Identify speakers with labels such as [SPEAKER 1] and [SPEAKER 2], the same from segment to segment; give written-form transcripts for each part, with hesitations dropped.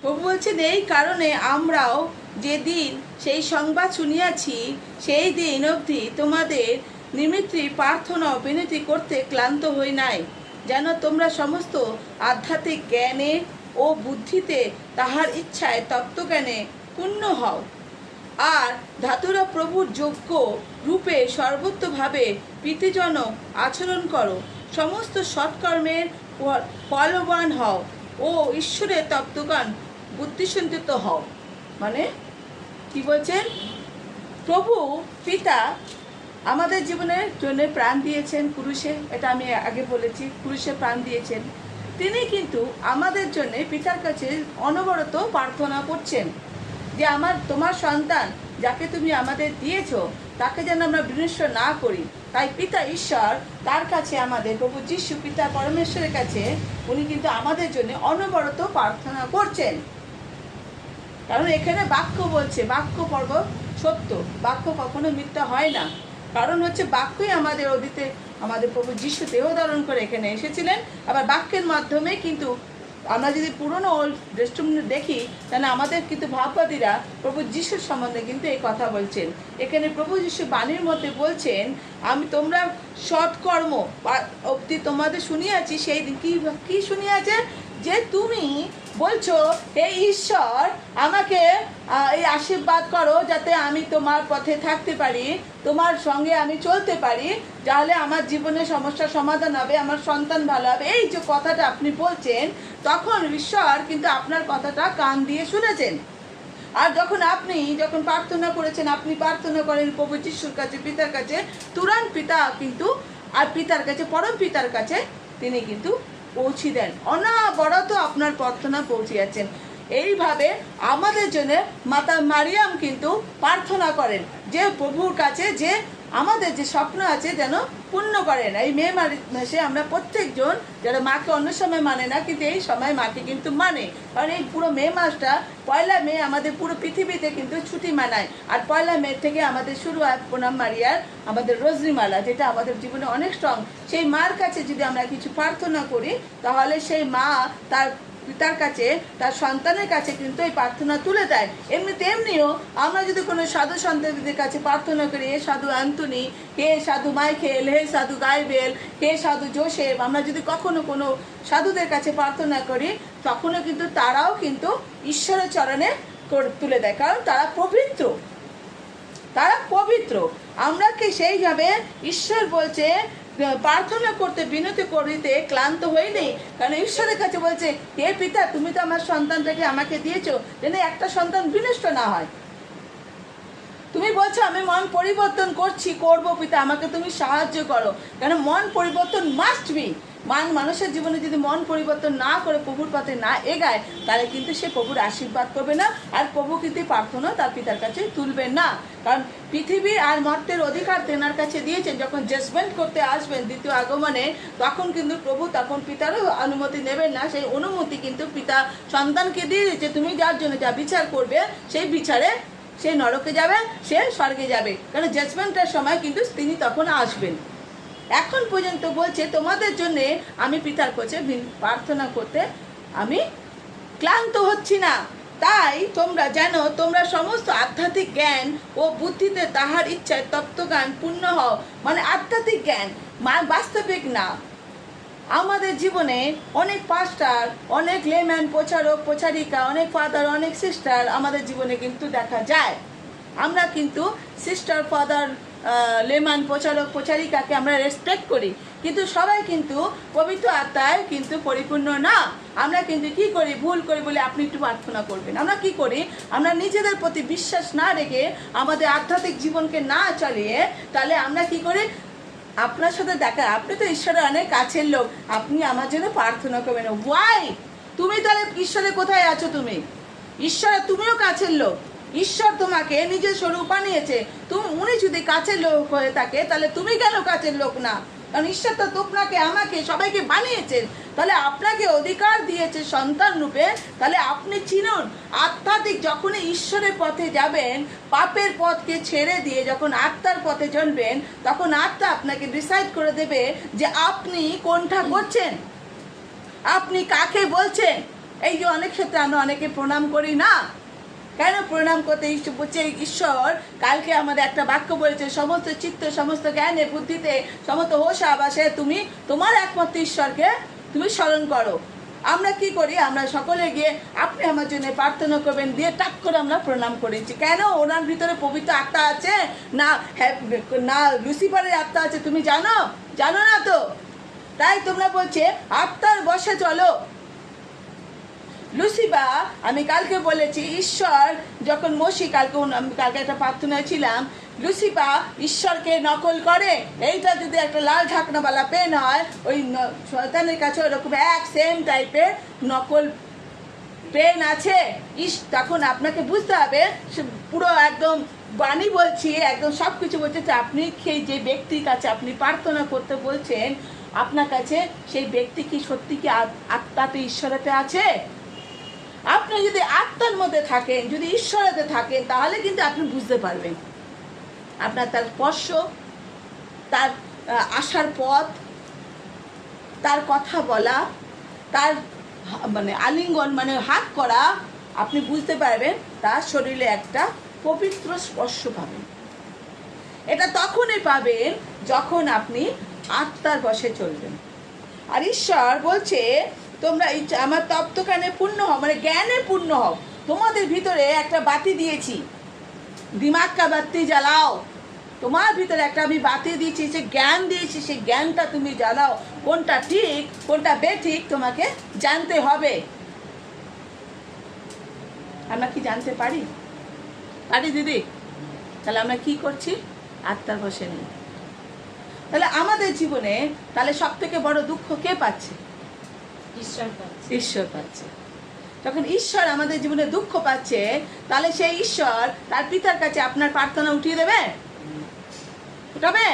[SPEAKER 1] প্রভু বলছেন, এই কারণে আমরাও যেদিন সেই সংবাদ শুনিয়াছি সেই দিন অবধি তোমাদের নিমিত্তে প্রার্থনা ও বিনতি করতে ক্লান্ত হই নাই, যেন তোমরা সমস্ত আধ্যাত্মিক জ্ঞানে ও বুদ্ধিতে তাহার ইচ্ছায় তত্ত্বজ্ঞানে পূর্ণ হও, আর ধাতুরা প্রভুর যোগ্য রূপে সর্বত্রভাবে প্রীতিজনক আচরণ করো, সমস্ত সৎকর্মের ফলবান হও ও ঈশ্বরের তত্ত্বজ্ঞান বুদ্ধিসঞ্চিত হও। মানে কি বলছেন? প্রভু পিতা আমাদের জীবনের জন্য প্রাণ দিয়েছেন ক্রুশে, এটা আমি আগে বলেছি, ক্রুশে প্রাণ দিয়েছেন। তিনি কিন্তু আমাদের জন্য পিতার কাছে অনবরত প্রার্থনা করছেন যে তোমার সন্তান যাকে তুমি আমাদের দিয়েছো তাকে যেন আমরা বিনষ্ট না করি। তাই পিতা ঈশ্বর তার কাছে, আমাদের প্রভু যিশু পিতা পরমেশ্বরের কাছে উনি কিন্তু আমাদের জন্য অনবরত প্রার্থনা করছেন। কারণ এখানে বাক্য বলছে, বাক্য পর্ব সত্য, বাক্য কখনো মিথ্যা হয় না। কারণ হচ্ছে বাক্যই আমাদের অতীতে আমাদের প্রভু যিশু দেহ ধারণ করে এখানে এসেছিলেন। আবার বাক্যের মাধ্যমে কিন্তু আমরা যদি পুরনো ওল্ড টেস্টামেন্ট দেখি, তাহলে আমাদের কিন্তু ভাববাদীরা প্রভু যিশুর সম্বন্ধে কিন্তু এই কথা বলছেন। এখানে প্রভু যিশু বাণীর মধ্যে বলছেন, তোমরা সৎকর্ম অবধি তোমাদের শুনিয়াছি সেই দিন। কি শুনিয়াছে? যে তুমি বলছো, হে ঈশ্বর আমাকে এই আশীর্বাদ করো যাতে আমি তোমার পথে থাকতে পারি, তোমার সঙ্গে আমি চলতে পারি, তাহলে আমার জীবনে সমস্যার সমাধান হবে, আমার সন্তান ভালো হবে। এই যে কথাটা আপনি বলছেন, তখন ঈশ্বর কিন্তু আপনার কথাটা কান দিয়ে শুনেছেন। আর যখন প্রার্থনা করেছেন, আপনি প্রার্থনা করেন প্রভু যিশুর কাছে, পিতার কাছে, তুরন্ত পিতা কিন্তু আর পিতার কাছে, পরম পিতার কাছে তিনি কিন্তু পৌঁছে দেন, অনবরত আপনার প্রার্থনা পৌঁছে যাচ্ছেন। এইভাবে আমাদের জন্য মাতা মারিয়াম কিন্তু প্রার্থনা করেন যে প্রভুর কাছে যে আমাদের যে স্বপ্ন আছে যেন পূর্ণ করেন। এই মে মাসে আমরা প্রত্যেকজন যারা মাকে অন্য সময় মানে না, কিন্তু এই সময় মাকে কিন্তু মানে। কারণ এই পুরো মে মাসটা, পয়লা মে আমাদের পুরো পৃথিবীতে কিন্তু ছুটি মানায়। আর পয়লা মে থেকে আমাদের শুরু হয় প্রণাম মারিয়ার আমাদের রজনীমালা, যেটা আমাদের জীবনে অনেক স্ট্রং। সেই মার কাছে যদি আমরা কিছু প্রার্থনা করি, তাহলে সেই মা তার পিতার কাছে, তার সন্তানের কাছে কিন্তু এই প্রার্থনা তুলে দেয়। তেমনিও আমরা যদি কোনো সাধু সন্তানদের কাছে প্রার্থনা করি, হে সাধু অ্যান্থনি, হে সাধু মাইকেল, হে সাধু গাইবেল, হে সাধু জোসেফ, আমরা যদি কখনো কোনো সাধুদের কাছে প্রার্থনা করি, তখনও কিন্তু তারাও কিন্তু ঈশ্বরের চরণে তুলে দেয়। কারণ তারা পবিত্র, তারা পবিত্র। আমরা কি সেইভাবে ঈশ্বর বলছে প্রার্থনা করতে, বিনতি করিতে ক্লান্ত হইনি। কারণ ঈশ্বরের কাছে বলছে, হে পিতা তুমি তো আমার সন্তানটাকে আমাকে দিয়েছো যেন একটা সন্তান বিনষ্ট না হয়। তুমি বলছো আমি মন পরিবর্তন করবো পিতা, আমাকে তুমি সাহায্য করো। কেন মন পরিবর্তন মাস্ট বি। মানুষের জীবনে যদি মন পরিবর্তন না করে, প্রভুর পথে না এগায়, তাহলে কিন্তু সে প্রভুর আশীর্বাদ করবে না। আর প্রভু কিন্তু প্রার্থনা তার পিতার কাছে তুলবেন না। কারণ পৃথিবী আর মর্তের অধিকার তেনার কাছে দিয়েছেন। যখন জাজমেন্ট করতে আসবেন দ্বিতীয় আগমনে, তখন কিন্তু প্রভু তখন পিতারও অনুমতি নেবেন না। সেই অনুমতি কিন্তু পিতা সন্তানকে দিয়ে দিয়েছে, তুমি যার জন্য যা বিচার করবে সেই বিচারে সে নরকে যাবে, সে স্বর্গে যাবে। কারণ জাজমেন্টের সময় কিন্তু তিনি তখন আসবেন। এখন পর্যন্ত বলছে তোমাদের জন্যে আমি পিতার কাছে প্রার্থনা করতে আমি ক্লান্ত হচ্ছি না। তাই তোমরা জানো, তোমরা সমস্ত আধ্যাত্মিক জ্ঞান ও বুদ্ধিতে তাহার ইচ্ছায় তত্ত্বজ্ঞান পূর্ণ হও। মানে আধ্যাত্মিক জ্ঞান, বাস্তবিক না। আমাদের জীবনে অনেক পাস্টার, অনেক লেম্যান, প্রচারক প্রচারিকা, অনেক ফাদার, অনেক সিস্টার আমাদের জীবনে কিন্তু দেখা যায়। আমরা কিন্তু সিস্টার, ফাদার, লেম্যান, প্রচারক প্রচারিকাকে আমরা রেসপেক্ট করি, কিন্তু সবাই কিন্তু পবিত্র আত্মায় কিন্তু পরিপূর্ণ না। আমরা কিন্তু কি করি, ভুল করি বলে আপনি একটু প্রার্থনা করবেন। আমরা কি করি, আমরা নিজেদের প্রতি বিশ্বাস না রেখে, আমাদের আধ্যাত্মিক জীবনকে না চালিয়ে, তাহলে আমরা কি করি, আপনার সাথে দেখা, আপনি তো ঈশ্বরের অনেক কাছের লোক, আপনি আমার জন্য প্রার্থনা করবেন। ওয়াই? তুমি তাহলে ঈশ্বরের কোথায় আছো? তুমি ঈশ্বরের, তুমিও কাছের লোক। ঈশ্বর তোমাকে নিজের স্বরূপ বানিয়েছে। উনি যদি কাছের লোক হয়ে থাকে, তাহলে তুমি কেন কাছের লোক না? কারণ ঈশ্বর তো আপনাকে, আমাকে, সবাইকে বানিয়েছেন। তাহলে আপনাকে অধিকার দিয়েছে সন্তান রূপে। তাহলে আপনি চিনুন, আধ্যাত্মিক যখনই ঈশ্বরের পথে যাবেন, পাপের পথকে ছেড়ে দিয়ে যখন আত্মার পথে চলবেন, তখন আত্মা আপনাকে ডিসাইড করে দেবে যে আপনি কোনটা করছেন, আপনি কাকে বলছেন। এই যে অনেক ক্ষেত্রে আমরা অনেকে প্রণাম করি না, কেন প্রণাম করতে বলছে ঈশ্বর কালকে আমাদের একটা বাক্য বলেছে, সমস্ত চিত্ত সমস্ত জ্ঞানে বুদ্ধিতে সমস্ত হোশ আবাসে তুমি তোমার একমাত্র ঈশ্বরকে তুমি স্মরণ করো। আমরা কি করি, আমরা সকলে গিয়ে আপনি আমার জন্য প্রার্থনা করবেন দিয়ে টাক করে আমরা প্রণাম করেছি। কেন? ওনার ভিতরে পবিত্র আত্মা আছে না, না লুসিফারের আত্মা আছে, তুমি জানো? জানো না তো। তাই তোমরা বলছে আত্মার বশে চলো। লুসিফার, আমি কালকে বলেছি ঈশ্বর যখন কালকে একটা প্রার্থনায় ছিলাম, লুসিফার ঈশ্বরকে নকল করে। এইটা যদি একটা লাল ঢাকনাওয়ালা পেন হয়, ওই শয়তানের কাছে ওরকম এক সেম টাইপের নকল পেন আছে। তখন আপনাকে বুঝতে হবে, পুরো একদম বাণী বলছি, একদম সব কিছু বলছে যে আপনি যে ব্যক্তির কাছে আপনি প্রার্থনা করতে বলছেন, আপনার কাছে সেই ব্যক্তি কি সত্যি কি আত্মাতে ঈশ্বরেতে আছে? আপনি যদি আত্মার মধ্যে থাকেন, যদি ঈশ্বরেতে থাকেন, তাহলে কিন্তু আপনি বুঝতে পারবেন আপনার তার স্পর্শ, তার আসার পথ, তার কথা বলা, তার মানে আলিঙ্গন মানে হাত করা, আপনি বুঝতে পারবেন তার শরীরে একটা পবিত্র স্পর্শ পাবেন। এটা তখনই পাবেন যখন আপনি আত্মার বশে চলবেন। আর ঈশ্বর বলছে তোমরা আমার তপ্তকানে পূর্ণ হও, মানে জ্ঞানে পূর্ণ হও। তোমাদের ভিতরে একটা বাতি দিয়েছি, দিমাগ কা বাতি জ্বালাও। তোমার ভিতরে একটা আমি বাতি দিয়েছি, সে জ্ঞান দিয়েছি, সেই জ্ঞানটা তুমি জ্বালাও। কোনটা ঠিক কোনটা বেঠিক তোমাকে জানতে হবে। আমরা কি জানতে পারি? পারি দিদি? তাহলে আমরা কি করছি? আত্মার বশে নেই। তাহলে আমাদের জীবনে তাহলে সব থেকে বড় দুঃখ কে পাচ্ছে? ঈশ্বর পাচ্ছে। যখন ঈশ্বর আমাদের জীবনে দুঃখ পাচ্ছে, তাহলে সেই ঈশ্বর তার পিতার কাছে আপনার প্রার্থনা উঠিয়ে দেবে? উঠাবে?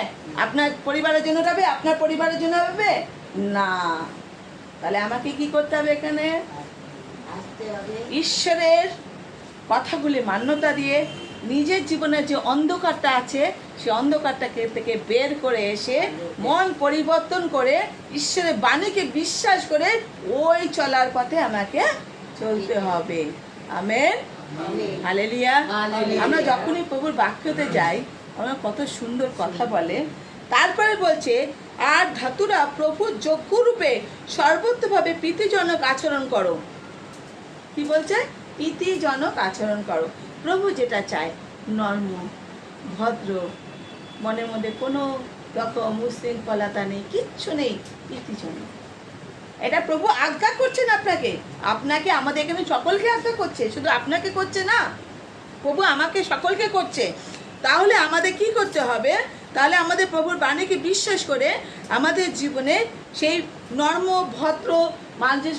[SPEAKER 1] আপনার পরিবারের জন্য উঠাবে? আপনার পরিবারের জন্য হবে না। তাহলে আমাকে কি করতে হবে? এখানে ঈশ্বরের কথাগুলি মান্যতা দিয়ে নিজের জীবনের যে অন্ধকারটা আছে, সে অন্ধকারটাকে থেকে বের করে এসে মন পরিবর্তন করে ঈশ্বরের বাণীকে বিশ্বাস করে ওই চলার পথে আমাকে চলতে হবে। Amen, hallelujah. আমরা যখনই প্রভুর বাক্যতে যাই, আমরা কত সুন্দর কথা বলে। তারপরে বলছে আর ধাতুরা প্রভুর যোগ্য রূপে সর্বত্রভাবে প্রীতিজনক আচরণ করো। কি বলছে? প্রীতিজনক আচরণ করো। প্রভু যেটা চায়, নর্ম, ভদ্র, মনের মধ্যে কোনো রকম উশৃঙ্খলতা নেই, কিচ্ছু নেই, প্রীতিজনক। এটা প্রভু আজ্ঞা করছেন আপনাকে, আপনাকে, আমাদের এখানে সকলকে আজ্ঞা করছে, শুধু আপনাকে করছে না, প্রভু আমাকে সকলকে করছে। তাহলে আমাদের কি করতে হবে? তাহলে আমাদের প্রভুর বাণীকে বিশ্বাস করে আমাদের জীবনে সেই নর্ম, ভদ্র,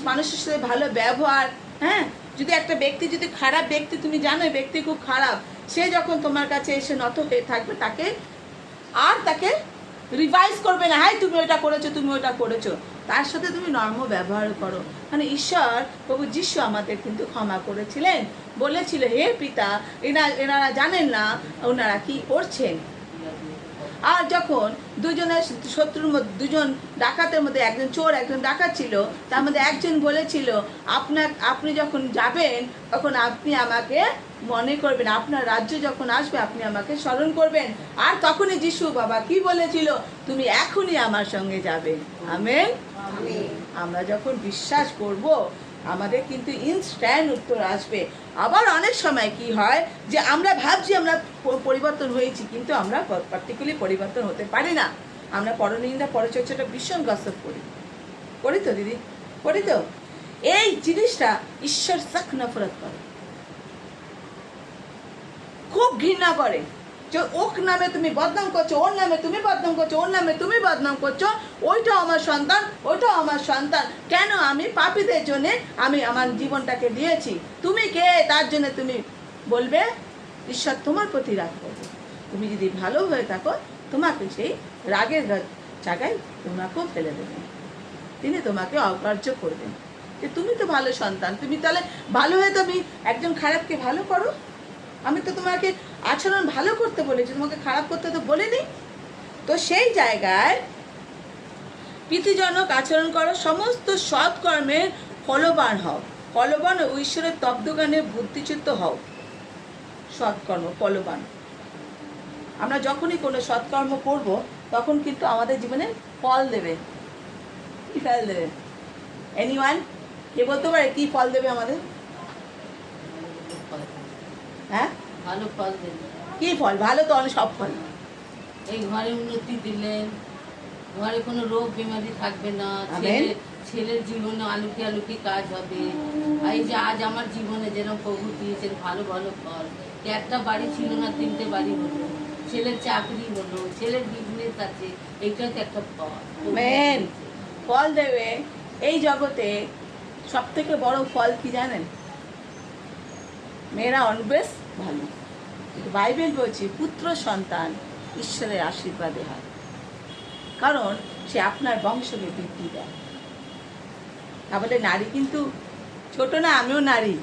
[SPEAKER 1] মানুষের সাথে ভালো ব্যবহার। হ্যাঁ, যদি একটা ব্যক্তি, যদি খারাপ ব্যক্তি, তুমি জানো ব্যক্তি খুব খারাপ, সে যখন তোমার কাছে এসে নত হয়ে থাকবে, তাকে রিভাইজ করবে না, হাই তুমি ওইটা করেছো, তুমি ওইটা করেছো, তার সাথে তুমি নর্ম ব্যবহার করো। মানে ঈশ্বর প্রভু যিশু আমাদের কিন্তু ক্ষমা করেছিলেন, বলেছিল হে পিতা, এনারা জানেন না ওনারা কি করছেন। আর যখন দুজনের শত্রুর মধ্যে, দুজন ডাকাতের মধ্যে একজন চোর একজন ডাকাত ছিল, তার মধ্যে একজন বলেছিল আপনি যখন যাবেন তখন আপনি আমাকে মনে করবেন, আপনার রাজ্য যখন আসবে আপনি আমাকে স্মরণ করবেন। আর তখনই যিশু বাবা কি বলেছিল? তুমি এখনই আমার সঙ্গে যাবে। আমেন। আমরা যখন বিশ্বাস করব, আমাদের কিন্তু ইনস্ট্যান্ট উত্তর আসবে। আবার অনেক সময় কি হয় যে আমরা ভাবছি আমরা পরিবর্তন হয়েছি, কিন্তু আমরা পার্টিকুলারলি পরিবর্তন হতে পারি না। আমরা পরনিন্দা পরচর্চাটা ভীষণ গসপ করি তো দিদি, করি তো। এই জিনিসটা ঈশ্বর সখ নফরত করে, খুব ঘৃণা করে। যে ওর নামে তুমি বদনাম করছো, ওর নামে তুমি বদনাম করছো, ওর নামে তুমি বদনাম করছো, ওইটাও আমার সন্তান, ওইটাও আমার সন্তান। কেন? আমি পাপীদের জন্য আমি আমার জীবনটাকে দিয়েছি। তুমি কে তার জন্য তুমি বলবে? ঈশ্বর তোমার প্রতি রাগ করবে। তুমি যদি ভালো হয়ে থাকো, তোমাকে সেই রাগের জায়গায় তোমাকেও ফেলে দেবেন, তিনি তোমাকে অগ্রাহ্য করবেন যে তুমি তো ভালো সন্তান, তুমি তাহলে ভালো হয়ে তুমি একজন খারাপকে ভালো করো। আমি তো তোমাকে আচরণ ভালো করতে বলেছি, তোমাকে খারাপ করতে তো বলিনি। তো সেই জায়গায় প্রীতিজনক আচরণ করো, সমস্ত সৎকর্মের ফলবান হও। ফলবান ও ঈশ্বরের তত্ত্বজ্ঞানে বুদ্ধিচ্যুত হও। সৎকর্ম ফলবান, আমরা যখনই কোনো সৎকর্ম করব তখন কিন্তু আমাদের জীবনে ফল দেবে। কি ফল দেবে? এনিওয়ান কে বলতে পারে কি ফল দেবে আমাদের? হ্যাঁ,
[SPEAKER 2] ভালো ফল দেবে।
[SPEAKER 1] কি ফল? ভালো তো অনেক সব ফল।
[SPEAKER 2] এই ঘরে উন্নতি দিলেন, ঘরে কোনো রোগ বেমারি থাকবে না,
[SPEAKER 1] আমেন।
[SPEAKER 2] ছেলের জীবনে আলোকে আলোকে কাজ হবে। এই যে আজ আমার জীবনে যেরকম প্রভু দিয়েছেন ভালো ভালো ফল, একটা বাড়ি ছিল না 3টে বাড়ি হলো, ছেলের চাকরি হলো, ছেলের বিজনেস আছে, এইটা তো একটা ফল।
[SPEAKER 1] আমেন। ফল দেবে। এই জগতে সব থেকে বড় ফল কি জানেন? মেয়েরা অনবেশ ভালো। বাইবেল বলছে পুত্র সন্তান ঈশ্বরের আশীর্বাদে হয়, কারণ সে আপনার বংশকে বৃদ্ধি দেয়। তাহলে নারী কিন্তু ছোট না, আমিও নারী,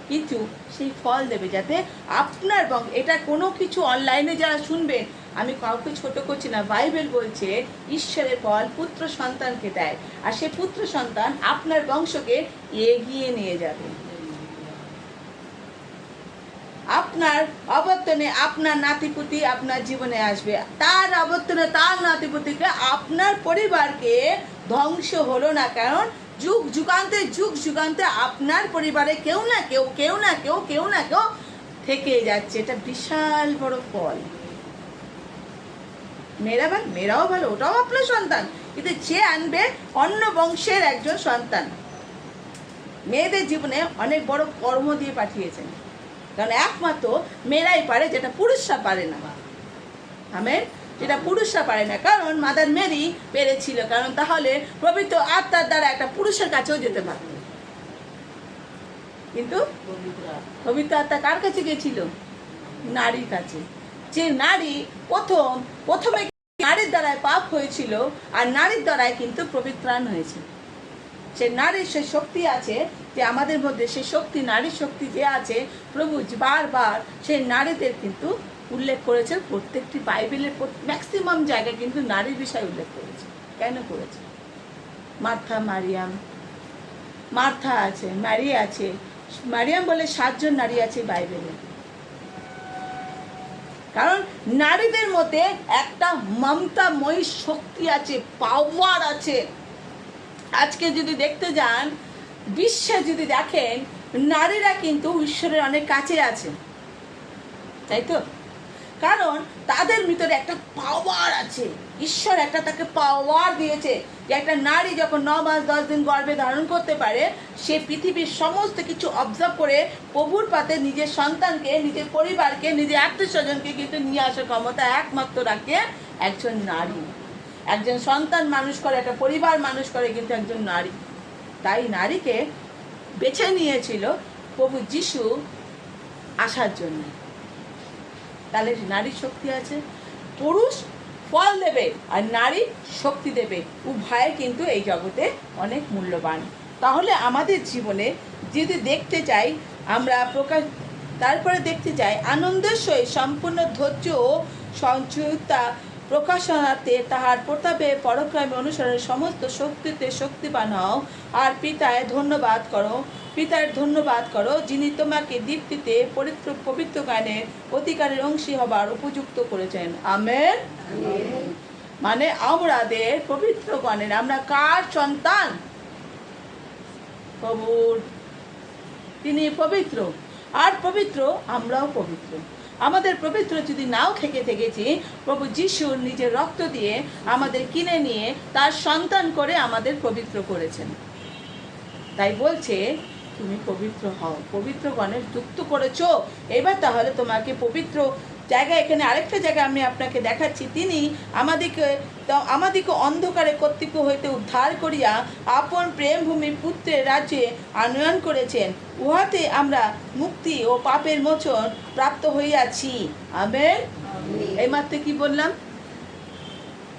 [SPEAKER 1] কিন্তু সেই ফল দেবে যাতে আপনার বংশ। এটা কোনো কিছু অনলাইনে যারা শুনবেন, আমি কাউকে ছোট করছি না, বাইবেল বলছে ঈশ্বরের ফল পুত্র সন্তানকে দেয়, আর সে পুত্র সন্তান আপনার বংশকে এগিয়ে নিয়ে যাবে। আপনার অবর্তনে আপনার নাতিপুতি আপনার জীবনে আসবে, তার অবর্তনে তার নাতিপুতিকে, আপনার পরিবারকে ধ্বংস হলো না, কারণ যুগ যুগান্তে আপনার পরিবারে কেউ না কেউ থেকে যাচ্ছে। এটা বিশাল বড় ফল। মেয়েরাও ভালো, ওটাও আপনার সন্তান, কিন্তু যে আনবে অন্য বংশের একজন সন্তান। মেয়েদের জীবনে অনেক বড় কর্ম দিয়ে পাঠিয়েছেন, কারণ একমাত্র মেয়েরাই পারে যেটা পুরুষরা পারে না। আমেন। যেটা পুরুষরা পারে না, কারণ মাদার মেরি পেরেছিল, কারণ তাহলে পবিত্র আত্মার দ্বারা একটা পুরুষের কাছেও যেতে পারত। কিন্তু পবিত্র আত্মা কার কাছে গেছিল? নারীর কাছে। যে নারী প্রথমে নারীর দ্বারায় পাপ হয়েছিল, আর নারীর দ্বারায় কিন্তু পবিত্রাণ হয়েছে। সে নারীর সে শক্তি আছে, যে আমাদের মধ্যে সে শক্তি, নারীর শক্তি যে আছে, প্রভু বারবার সেই নারীদের কিন্তু উল্লেখ করেছে। প্রত্যেকটি বাইবেলের ম্যাক্সিমাম জায়গায় কিন্তু নারীর বিষয় উল্লেখ করেছে। কেন করেছে? মার্থা আছে, ম্যারি আছে, মারিয়াম বলে 7 জন নারী আছে বাইবেলে। কারণ নারীদের মধ্যে একটা মমতাময়ী শক্তি আছে, পাওয়ার আছে। আজকে যদি দেখতে যান, বিশ্বে যদি দেখেন, নারীরা কিন্তু ঈশ্বরের অনেক কাছে আছে, তাই তো? কারণ তাদের ভিতরে একটা পাওয়ার আছে। ঈশ্বর একটা তাকে পাওয়ার দিয়েছে, যে একটা নারী যখন 9 মাস 10 দিন গর্ভে ধারণ করতে পারে, সে পৃথিবীর সমস্ত কিছু অবজার্ভ করে প্রভুর পাতে নিজের সন্তানকে, নিজের পরিবারকে, নিজের আত্মীয় স্বজনকে কিন্তু নিয়ে আসার ক্ষমতা একমাত্র রাখে একজন নারী। একজন সন্তান মানুষ করে, একটা পরিবার মানুষ করে কিন্তু একজন নারী। তাই নারীকে বেছে নিয়েছিল প্রভু যিশু আসার জন্য। তাহলে নারীর শক্তি আছে। পুরুষ ফল দেবে আর নারী শক্তি দেবে, উভয়ে কিন্তু এই জগতে অনেক মূল্যবান। তাহলে আমাদের জীবনে যদি দেখতে চাই আমরা তারপরে দেখতে চাই আনন্দের সহিত সম্পূর্ণ ধৈর্য ও সঞ্চয়তা প্রকাশনাতে তাহার প্রতাপে পরক্রমে অনুসরণে সমস্ত শক্তিতে শক্তিবান হও, আর পিতায় ধন্যবাদ করো যিনি তোমাকে দীপ্তিতে পবিত্র জ্ঞানের অধিকারের অংশী হবার উপযুক্ত করেছেন। আমেন। মানে আমাদের পবিত্র জ্ঞানের, আমরা কার সন্তান? প্রভুর। তিনি পবিত্র, আর পবিত্র আমরাও পবিত্র। আমাদের পবিত্র যদি নাও থেকেছি, প্রভু যিশুর নিজের রক্ত দিয়ে আমাদের কিনে নিয়ে তার সন্তান করে আমাদের পবিত্র করেছেন। তাই বলছে তুমি পবিত্র হও, পবিত্র গণের যুক্ত করেছো। এবার তাহলে তোমাকে পবিত্র জায়গা, এখানে আরেকটা জায়গা আমি আপনাকে দেখাচ্ছি। তিনি আমাদিকে অন্ধকারে কর্তৃত্ব হইতে উদ্ধার করিয়া আপন প্রেম ভূমি পুত্রের রাজ্যে আনয়ন করেছেন, উহাতে আমরা মুক্তি ও পাপের মোচন প্রাপ্ত হইয়াছি। আমেন। এইমাত্র কি বললাম?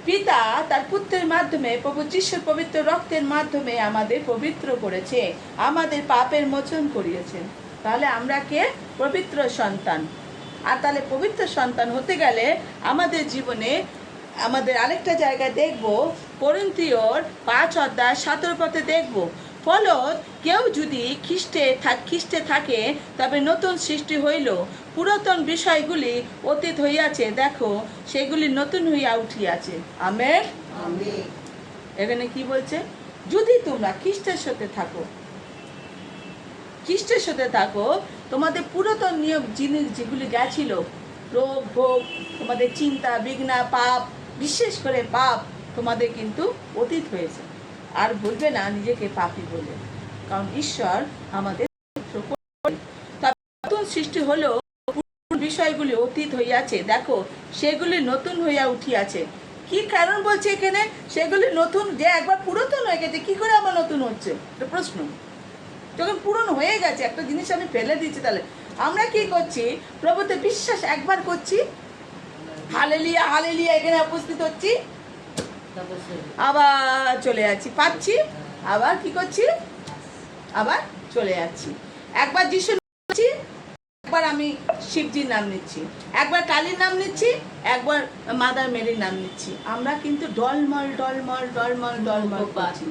[SPEAKER 1] পিতা তার পুত্রের মাধ্যমে, প্রভু যিশুর পবিত্র রক্তের মাধ্যমে আমাদের পবিত্র করেছে, আমাদের পাপের মোচন করিয়েছেন। তাহলে আমরা কে? পবিত্র সন্তান। আর তাহলে পবিত্র সন্তান হতে গেলে আমাদের জীবনে, আমাদের আরেকটা জায়গায় দেখব, করিন্থীয়র 5 অধ্যায় 17 পদে দেখব, ফলত কেউ যদি খ্রিস্টে থাকে তবে নতুন সৃষ্টি হইল, পুরাতন বিষয়গুলি অতীত হইয়াছে, দেখো সেগুলি নতুন হইয়া উঠিয়াছে। আমেন।
[SPEAKER 3] আমেন।
[SPEAKER 1] এখানে কি বলছে? যদি তোমরা খ্রিস্টের সাথে থাকো তোমাদের পুরাতন নিয়ম জিনিস যেগুলি গেছিল, রোগ ভোগ, তোমাদের চিন্তা বিঘ্না, পাপ, বিশেষ করে পাপ তোমাদের কিন্তু অতীত হয়েছে। আর বলবে না নিজেকে পাপী বলে, কারণ ঈশ্বর আমাদের নতুন সৃষ্টি হলো, বিষয়গুলি অতীত হইয়াছে, দেখো সেগুলি নতুন হইয়া উঠিয়াছে। কি কারণ বলছে এখানে? সেগুলি নতুন, যে একবার পুরাতন হয়ে গেছে কি করে আবার নতুন হচ্ছে? এটা প্রশ্ন। যখন পুরনো হয়ে গেছে, একটা জিনিস আমি ফেলে দিচ্ছি, তাহলে আমরা কি করছি? প্রভুতে বিশ্বাস একবার করছি, হালেলুয়া হালেলুয়া এখানে উপস্থিত হচ্ছি, আবার চলে যাচ্ছি, পাচ্ছি, আবার কি করছি? আবার চলে যাচ্ছি। একবার যিশু নিচ্ছি, একবার আমি শিবজির নাম নিচ্ছি, একবার কালীর নাম নিচ্ছি, একবার মাদার মেরির নাম নিচ্ছি। আমরা কিন্তু ডলমল ডলমল ডলমল ডলমল পাচ্ছি,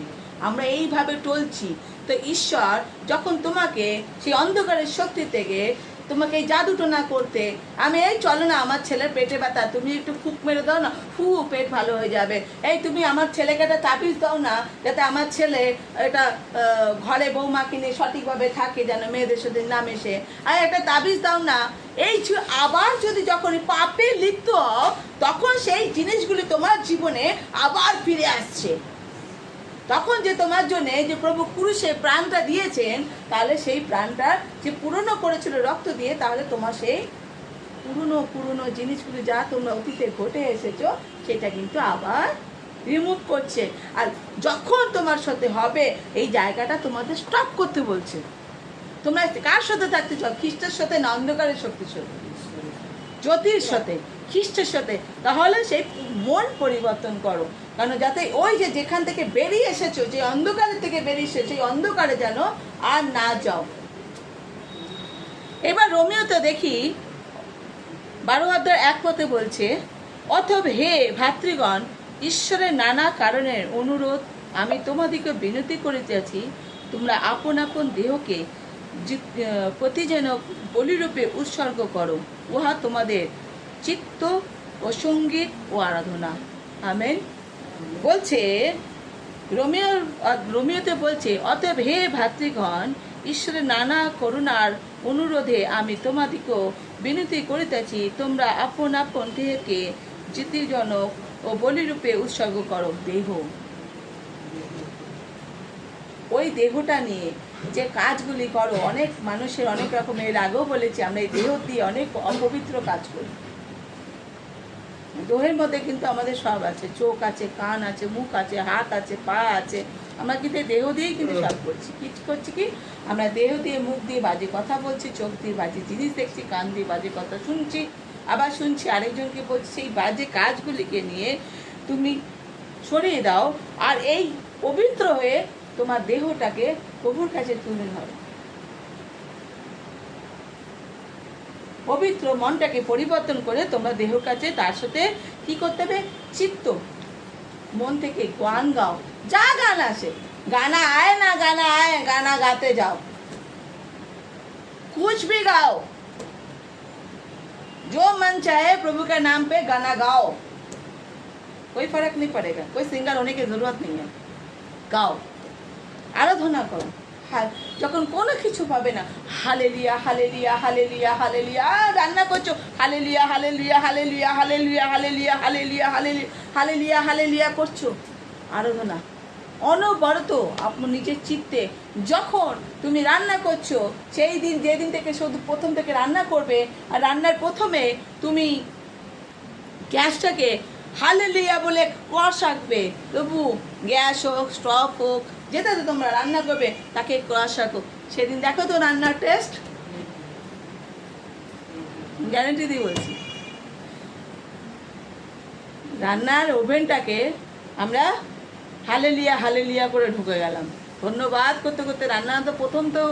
[SPEAKER 1] আমরা এইভাবে টলছি। তো ঈশ্বর যখন তোমাকে সেই অন্ধকারের শক্তি থেকে তোমাকে এই জাদুটো না করতে, আমি এই চলো না আমার ছেলের পেটে ব্যথা, তুমি একটু ফুক মেরে দাও না, পেট ভালো হয়ে যাবে। এই তুমি আমার ছেলেকে একটা তাবিজ দাও না, যাতে আমার ছেলে এটা ঘরে বৌমা কিনে সঠিকভাবে থাকে, যেন মেয়েদের সাথে না মেশে। আর একটা তাবিজ দাও না। এই আবার যদি যখন পাপে লিপ্ত হও, তখন সেই জিনিসগুলি তোমার জীবনে আবার ফিরে আসছে। তখন যে তোমার জন্য যে প্রভু ক্রুশে প্রাণটা দিয়েছেন, তাহলে সেই প্রাণটা যে পুরনো করেছিল রক্ত দিয়ে, তাহলে তোমার সেই পুরনো জিনিসগুলো যা তোমরা অতীতে ঘটে এসেছো, সেটা কিন্তু আবার রিমুভ করছে। আর যখন তোমার সাথে হবে, এই জায়গাটা তোমাদের স্টপ করতে বলছে। তোমরা কার সাথে থাকতে চাও? খ্রিস্টের সাথে না অন্ধকারের শক্তির সাথে? জ্যোতির সাথে, খ্রিস্টের সাথে। তাহলে সেই মন পরিবর্তন করো, কারণ যাতে ওই যে যেখান থেকে বেরিয়ে এসেছো, যে অন্ধকারের থেকে বেরিয়ে এসেছো, সেই অন্ধকারে যেন আর না যাও। এবার রোমিওতে দেখি 12:1 বলছে, অতএব হে ভাতৃগণ, ঈশ্বরের নানা কারণের অনুরোধ আমি তোমাদিকে বিনতি করিতেছি, তোমরা আপন আপন দেহকে প্রতি যেন বলিরূপে উৎসর্গ করো, উহা তোমাদের চিত্ত ও সঙ্গীত ও আরাধনা। আমেন। বলছে রোমিওতে বলছে, অতএব হে ভাতৃগণ, ঈশ্বরের নানা করুণার অনুরোধে আমি তোমাদিকে বিনতি করিতেছি, তোমরা আপন আপন দেহকে জিতিজনক ও বলিরূপে উৎসর্গ করো। দেহ, ওই দেহটা নিয়ে যে কাজগুলি করো, অনেক মানুষের অনেক রকমের, আগেও বলেছি আমরা এই দেহ দিয়ে অনেক অপবিত্র কাজ করি। দেহের মধ্যে কিন্তু আমাদের সব আছে, চোখ আছে, কান আছে, মুখ আছে, হাত আছে, পা আছে, আমরা কিন্তু দেহ দিয়েই কিন্তু সব করছি। কি করছি? কি আমরা দেহ দিয়ে, মুখ দিয়ে বাজে কথা বলছি, চোখ দিয়ে বাজে জিনিস দেখছি, কান দিয়ে বাজে কথা শুনছি, আবার শুনছি আরেকজনকে বলছি। সেই বাজে কাজগুলিকে নিয়ে তুমি সরিয়ে দাও, আর এই পবিত্র হয়ে তোমার দেহটাকে প্রভুর কাছে তুলে ধরো। পবিত্র মনটাকে পরিবর্তন করে তোমরা দেহ কাছে, তার সাথে কি করতে হবে? চিত্ত, মন থেকে গান গাও, যা গান আসে, गाना आए ना गाना आए, गाना गाते जाओ, कुछ भी गाओ, जो मन चाहे प्रभु के नाम पे गाना गाओ, कोई फर्क नहीं पड़ेगा, कोई सिंगर होने की जरूरत नहीं है। गाओ, आराधना करो। যখন কোনো কিছু পাবে না, হালেলুয়া হালেলুয়া হালেলুয়া হালেলুয়া, রান্না করছো, hallelujah hallelujah hallelujah hallelujah hallelujah hallelujah hallelujah hallelujah hallelujah করছো, আরাধনা অনবরত আপনার নিজের চিত্তে। যখন তুমি রান্না করছো, সেই দিন, যেদিন থেকে শুধু প্রথম থেকে রান্না করবে, আর রান্নার প্রথমে তুমি গ্যাসটাকে হালেলুয়া বলে কষাবে, তবু গ্যাস হোক, স্টভ হোক, যেটাতে তোমরা রান্না করবে তাকে কষাকো। সেদিন দেখো তো রান্নার টেস্ট, গ্যারেন্টি দিয়ে বলছি। রান্নার ওভেনটাকে আমরা হালেলুয়া হালেলুয়া করে ঢুকে গেলাম, ধন্যবাদ করতে করতে। রান্না তো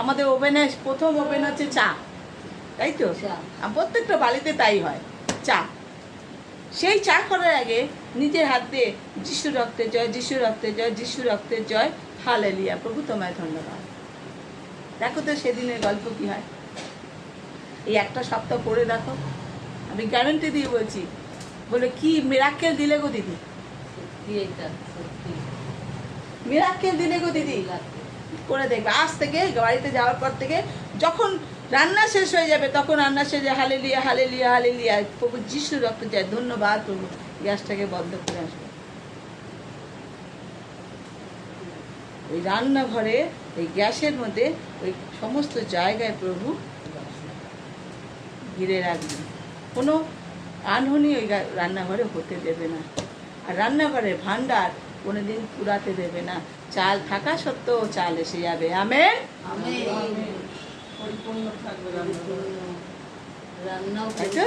[SPEAKER 1] আমাদের ওভেনে প্রথম ওভেন হচ্ছে চা, তাই তো? প্রত্যেকটা বাড়িতে তাই হয়, চা। সেই চা করার আগে নিজের হাত দিয়ে যিশু রক্তে জয়, যিশু রক্তে জয়, যিশু রক্তে জয়, হালেলুয়া, প্রভু তোমায় ধন্যবাদ। দেখো তো সেদিনের গল্প কি হয়, এই একটা সপ্তাহ পড়ে দেখো, আমি গ্যারান্টি দিয়ে বলছি। বলে কি মিরাক্কেল দিলে গো দিদি,
[SPEAKER 2] সত্যি এটা সত্যি
[SPEAKER 1] মিরাক্কেল দিলে গো দিদি। করে দেখবে আজ থেকে বাড়িতে যাওয়ার পর থেকে যখন রান্না শেষ হয়ে যাবে তখন রান্না শেষে হালেলুয়া হালেলুয়া হালেলুয়া, প্রভু যিশুর রক্ত যায়, ধন্যবাদ প্রভু, গ্যাসটাকে বন্ধ করে আসবে। ওই রান্নাঘরে এই গ্যাসের মধ্যে ওই সমস্ত জায়গায় প্রভু ঘিরে রাখবে, কোনো আনহনি ওই রান্নাঘরে হতে দেবে না। আর রান্নাঘরে ভান্ডার কোনোদিন পুরাতে দেবে না। চাল থাকা সত্ত্বেও চাল এসে যাবে। আমেন।
[SPEAKER 3] পরিপূর্ণ থাকবে রান্নাঘর।
[SPEAKER 2] রান্নাও
[SPEAKER 1] তাই তো?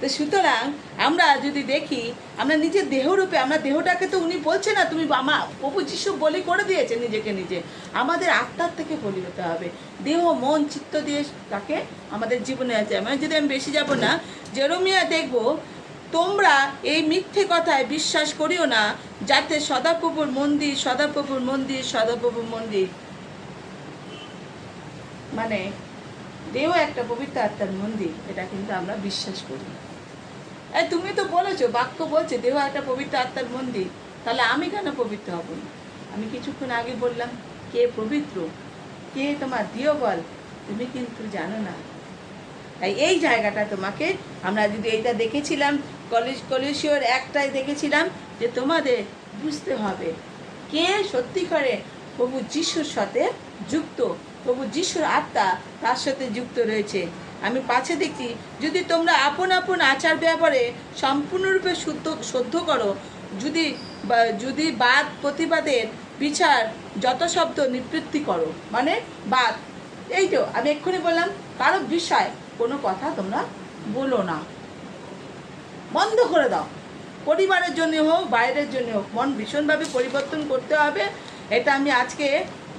[SPEAKER 1] তো সুতরাং আমরা যদি দেখি, আমরা নিজের দেহরূপে, আমরা দেহটাকে তো উনি বলছে না তুমি আমার প্রভু যিশু বলি করে দিয়েছে নিজেকে নিজে, আমাদের আত্মার থেকে বলি হতে হবে। দেহ মন চিত্ত দিয়ে তাকে আমাদের জীবনে আছে। আমি যদি আমি বেশি যাব না, জেরেমিয়া দেখবো, তোমরা এই মিথ্যে কথায় বিশ্বাস করিও না, যাতে সদাপ্রভুর মন্দির সদাপ্রভুর মন্দির সদাপ্রভুর মন্দির, মানে দেহ একটা পবিত্র আত্মার মন্দির, এটা কিন্তু আমরা বিশ্বাস করি। এই তুমি তো বলেছো, বাক্য বলছে দেহ একটা পবিত্র আত্মার মন্দির, তাহলে আমি কেন পবিত্র হব না? আমি কিছুক্ষণ আগে বললাম কে পবিত্র, কে তোমার দিও বল, তুমি কিন্তু জানো না। তাই এই জায়গাটা তোমাকে, আমরা যদি এইটা দেখেছিলাম কলিসীয়র একটাই দেখেছিলাম যে তোমাদের বুঝতে হবে কে সত্যি করে প্রভু যিশুর সাথে যুক্ত, প্রভু যিশুর আত্মা তার সাথে যুক্ত রয়েছে। আমি পাছে দেখছি, যদি তোমরা আপন আপন আচার ব্যাপারে সম্পূর্ণরূপে শুদ্ধ করো, যদি বাদ প্রতিবাদের বিচার যত শব্দ নিবৃত্তি করো, মানে বাদ, এই তো আমি এক্ষুনি বললাম, কারো বিষয় কোনো কথা তোমরা বলো না, বন্ধ করে দাও। পরিবারের জন্য হোক, বাইরের জন্য হোক, মন ভীষণভাবে পরিবর্তন করতে হবে। এটা আমি আজকে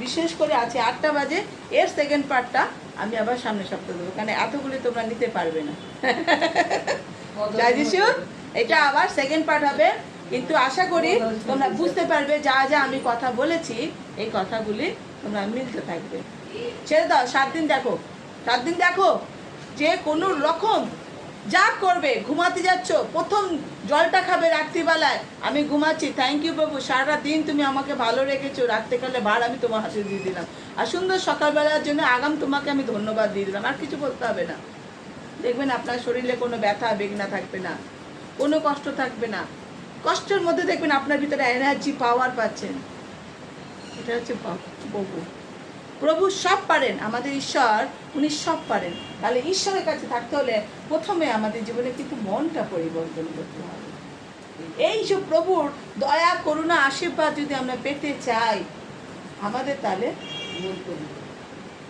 [SPEAKER 1] বিশেষ করে আছে 8টা বাজে, এর সেকেন্ড পার্টটা আমি আবার সামনে সপ্তাহে দেবো, কারণ এতগুলি তোমরা নিতে পারবে না। জয় যিশু। এটা আবার সেকেন্ড পার্ট হবে, কিন্তু আশা করি তোমরা বুঝতে পারবে যা যা আমি কথা বলেছি, এই কথাগুলি তোমরা মিলতে থাকবে। ছেড়ে দাও, 7 দিন দেখো, 7 দিন দেখো, যে কোনো রকম যা করবে। ঘুমাতে যাচ্ছ, প্রথম জলটা খাবে রাত্রিবেলায়, আমি ঘুমাচ্ছি, থ্যাংক ইউ প্রভু, সারা দিন তুমি আমাকে ভালো রেখেছো, রাত্রেকালে ভার আমি তোমার হাতে দিয়ে দিলাম, আর সুন্দর সকালবেলার জন্য আগাম তোমাকে আমি ধন্যবাদ দিয়ে দিলাম। আর কিছু বলতে হবে না। দেখবেন আপনার শরীরে কোনো ব্যথা বেদনা থাকবে না, কোনো কষ্ট থাকবে না। কষ্টের মধ্যে দেখবেন আপনার ভিতরে এনার্জি পাওয়ার পাচ্ছেন। এটা হচ্ছে প্রভু। প্রভু সব পারেন, আমাদের ঈশ্বর, উনি সব পারেন। তাহলে ঈশ্বরের কাছে থাকতে হলে প্রথমে আমাদের জীবনে কিন্তু মনটা পরিবর্তন করতে হবে। এই যে প্রভুর দয়া করুণা আশীর্বাদ যদি আমরা পেতে চাই, আমাদের তাহলে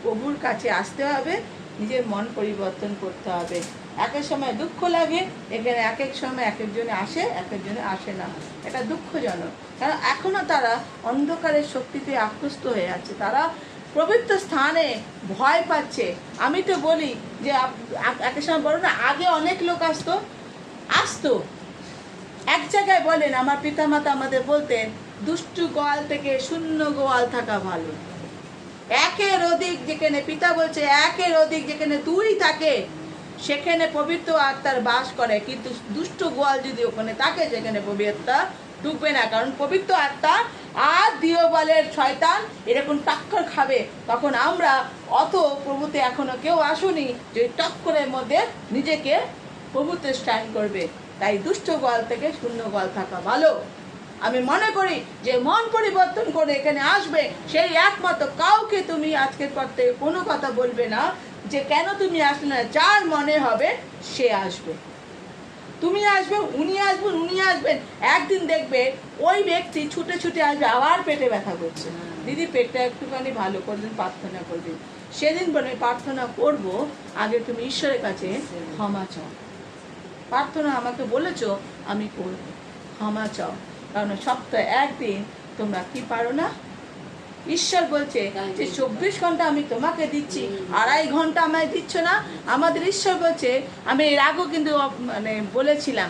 [SPEAKER 1] প্রভুর কাছে আসতে হবে, নিজের মন পরিবর্তন করতে হবে। এক এক সময় দুঃখ লাগে, এখানে এক এক সময় এক একজনে আসে, এক একজনে আসে না, এটা দুঃখজনক। কারণ এখনো তারা অন্ধকারের শক্তিতে আকৃষ্ট হয়ে আছে, তারা পবিত্র স্থানে ভয় পাচ্ছে। আমি তো বলি যে এক সময় বলো না, আগে অনেক লোক আসতো এক জায়গায়, বলেন আমার পিতামাতা আমাদের বলতেন, দুষ্টু গোয়াল থেকে শূন্য গোয়াল থাকা ভালো। একের অধিক যেখানে, পিতা বলছে একের অধিক যেখানে 2 থাকে সেখানে পবিত্র আত্মার বাস করে, কিন্তু দুষ্ট গোয়াল যদি ওখানে থাকে সেখানে পবিত্র ঢুকবে না। কারণ পবিত্র আত্মা আর দিওবলের শয়তান এরকম টক্কর খাবে, তখন আমরা অত প্রভুতে এখনো কেউ আসুনি যে টক্করের মধ্যে নিজেকে প্রভুতে স্ট্যান্ড করবে। তাই দুষ্ট গোয়াল থেকে শূন্য গোয়াল থাকা ভালো। আমি মনে করি যে মন পরিবর্তন করে এখানে আসবে, সেই একমাত্র কাউকে তুমি আজকের পর থেকে কোনো কথা বলবে না যে কেন তুমি আসলে না। যার মনে হবে সে আসবে, তুমি আসবে, উনি আসবেন, উনি আসবেন। একদিন দেখবে ওই ব্যক্তি ছুটে ছুটে আসবে, আবার পেটে ব্যথা করছে, দিদি পেটটা একটুখানি ভালো করবেন, প্রার্থনা করবেন। সেদিন বলে প্রার্থনা করব, আগে তুমি ঈশ্বরের কাছে ক্ষমা চাও। প্রার্থনা আমাকে বলেছো, আমি করব, ক্ষমা চাও। কারণ সপ্তাহে একদিন তোমরা কি পারো না। ঈশ্বর বলছে যে 24 ঘন্টা আমি তোমাকে দিচ্ছি, 2.5 ঘন্টা আমায় দিচ্ছ না। আমাদের ঈশ্বর বলছে, আমি এর আগেও কিন্তু মানে বলেছিলাম,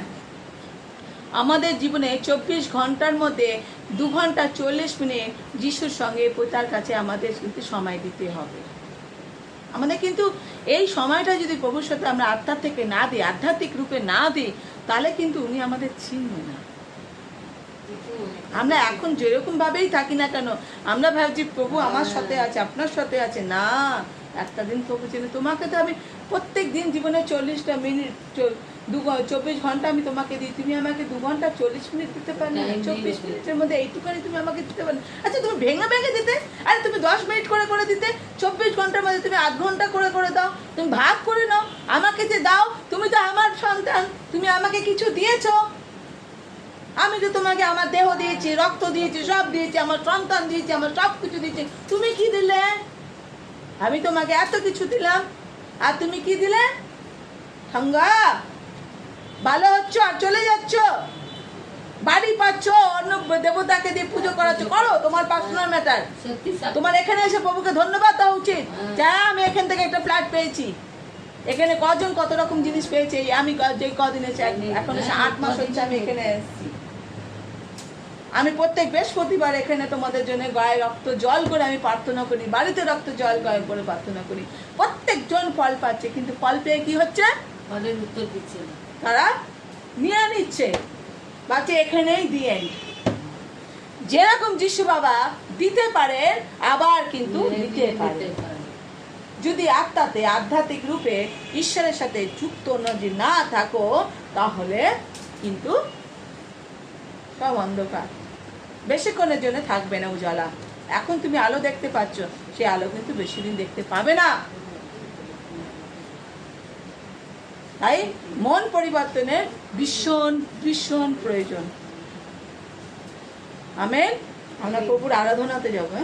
[SPEAKER 1] আমাদের জীবনে 24 ঘন্টার মধ্যে 2 ঘন্টা 40 মিনিট যিশুর সঙ্গে পিতার কাছে আমাদের কিন্তু সময় দিতে হবে। আমাদের কিন্তু এই সময়টা যদি প্রভুর সাথে আমরা আত্মার থেকে না দিই, আধ্যাত্মিক রূপে না দিই, তাহলে কিন্তু উনি আমাদের চিনবে না। আমরা এখন যেরকম ভাবেই থাকি না কেন, আমরা ভাবছি প্রভু আমার সাথে আছে, আপনার সাথে আছে। না, একটা দিন প্রভু চিনে তোমাকে। তো আমি প্রত্যেক দিন জীবনে 40টা মিনিট 24 ঘন্টা আমি তোমাকে দিই, তুমি আমাকে 2 ঘন্টা 40 মিনিট দিতে পারলে না? 24 মিনিটের মধ্যে এইটুখানি তুমি আমাকে দিতে পারলে? আচ্ছা, তুমি ভেঙে ভেঙে দিতে, আরে তুমি 10 মিনিট করে করে দিতে, 24 ঘন্টার মধ্যে তুমি আধ ঘন্টা করে করে দাও, তুমি ভাগ করে নাও, আমাকে যে দাও। তুমি তো আমার সন্তান, তুমি আমাকে কিছু দিয়েছো। আমি তো তোমাকে আমার দেহ দিয়েছি, রক্ত দিয়েছি, সব দিয়েছি, আমার সন্তান দিয়েছি, আমার সব কিছু দিয়েছি। তুমি কি দিলে? আমি তোমাকে এত কিছু দিলাম, আর তুমি কি দিলে? ঠঙ্গা, ভালো হচ্ছ আর চলে যাচ্ছ, বাড়ি পাচ্ছ, অন্য দেবতাকে দিয়ে পুজো করাচ্ছ, করো, তোমার পার্সোনাল ম্যাটার। তোমার এখানে এসে প্রভুকে ধন্যবাদ দেওয়া উচিত। যা, আমি এখান থেকে একটা ফ্ল্যাট পেয়েছি, এখানে কজন কত রকম জিনিস পেয়েছে, আমি যে কদিন এসে, এখন এসে 8 মাস হচ্ছে আমি এখানে এসেছি। আমি প্রত্যেক বৃহস্পতিবার এখানে তোমাদের জন্য গায়ে রক্ত জল করে আমি প্রার্থনা করি, বাড়িতে রক্ত জল গায়ে করে প্রার্থনা করি। প্রত্যেকজন ফল পাচ্ছে, কিন্তু ফল পেয়ে কি হচ্ছে?
[SPEAKER 2] ফলের উত্তর দিচ্ছে না,
[SPEAKER 1] তারা নিয়ে নিচ্ছে, বাচ্চা এখানেই দিয়ে। যেরকম যিশু বাবা দিতে পারে, আবার কিন্তু নিতে পারে। যদি আত্মাতে আধ্যাত্মিক রূপে ঈশ্বরের সাথে যুক্ত যদি না থাকো, তাহলে কিন্তু সব অন্ধকার, বেশিক্ষণের জন্য থাকবে না উজালা। এখন তুমি আলো দেখতে পাচ্ছ, সেই আলো কিন্তু বেশি দিন দেখতে পাবে না। তাই মন পরিবর্তনের ভীষণ ভীষণ প্রয়োজন। আমেন। আমরা প্রভুর আরাধনাতে যাবো।